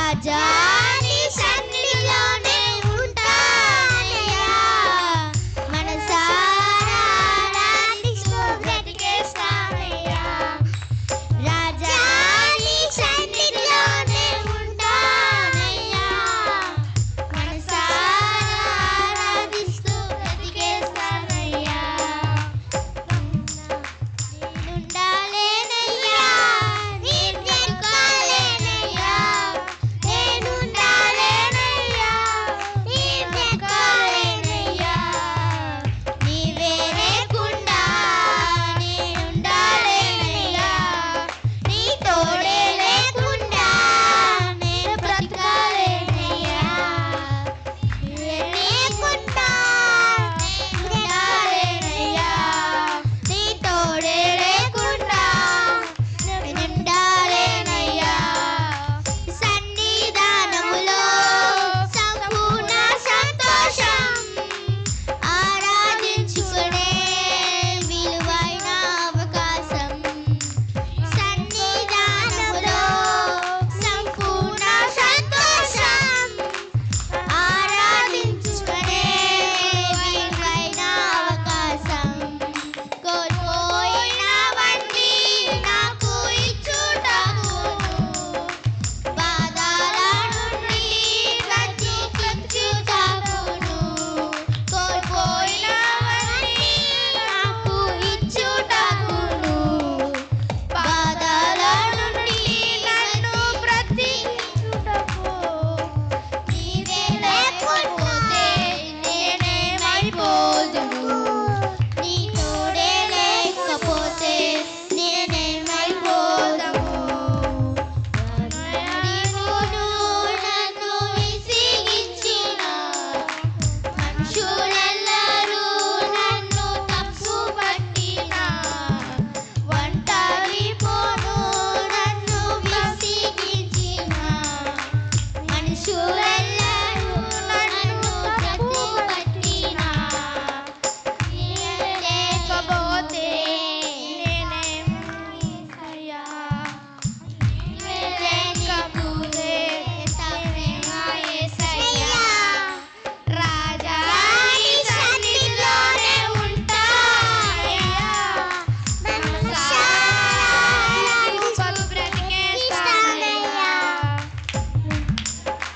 రాజా నీ సన్నిధిలోనే ఉంటానయ్యా, మనసారా ఆరాధిస్తూ బ్రతికేస్తానయ్యా. రాజా నీ సన్నిధిలోనే ఉంటానయ్యా, మనసారా ఆరాధిస్తూ బ్రతికేస్తానయ్యా. నేనుండాలేనయ్యా, నీవెక్కాలేనయ్యా, నేనుండాలేనయ్యా, నీవెక్కాలేనయ్యా. నీవే లేకుండా నేనుండాలేనయ్యా, నీ తోడే లేకుండా నేను బ్రతకాలేనయ్యా. నీవే లేకుండా నేనుండాలేనయ్యా, నీ తోడే లేకుండా నేనుండాలేనయ్యా. సన్నిధానములో సంపూర్ణ సంతోషం, ఆరాధించుకునే విలువైన అవకాశం. సన్నిధానములో సంపూర్ణ సంతోషం, ఆరాధించుకునే విలువైన అవకాశం. కోల్పోయినవన్నీ నాకు ఇచ్చుటకును, బాధల నుండి బ్రతికించుటకును. కోల్పోయినవన్నీ నాకు ఇచ్చుటకును, బాధల నుండి నన్ను బ్రతికించుటకు. నీవే లేకపోతే నేనేమైపోదును, నీ తోడే లేకపోతే నేనేమైపోదును. నీవును నన్ను విసిగించిన మనుషులెల్లరూ నన్ను తప్పుపట్టిన, ఒంటరిపోను నన్ను విసిగించిన మనుషులెల్లరూ నన్ను తప్పుపట్టిన. నీవే లేకపోతే నేనేమయ్యా, నీవే లేకపోతే యేసయ్యా. రాజా నీ సన్నిధిలోనే ఉంటానయ్యా, మనసారా ఆరాధిస్తూ బ్రతికేస్తానయ్యా.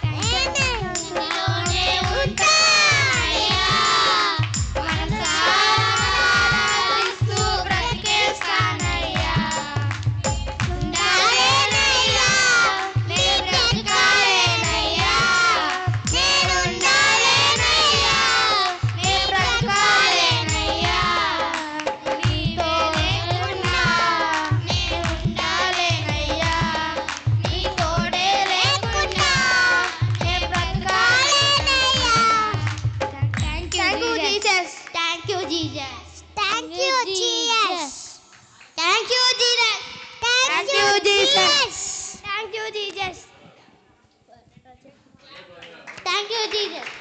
సన్నిధిలోనే ఉంటానయ్యా, మనసారా ఆరాధిస్తూ బ్రతికేస్తానయ్యా. ఉండాలేనయ్యా, నేను బ్రతకాలేనయ్యా, నేనుండాలేనయ్యా, నేను బ్రతకాలేనయ్యా. నీవే లేకుండా నేనుండాలేనయ్యా, నీ తోడే లేకుండా నేను బ్రతకాలేనయ్యా. Thank you, Jesus. Thank you, Jesus. Thank you, Jesus. Thank you, Jesus. Thank you, Jesus. Thank you, Jesus. Thank you, Jesus.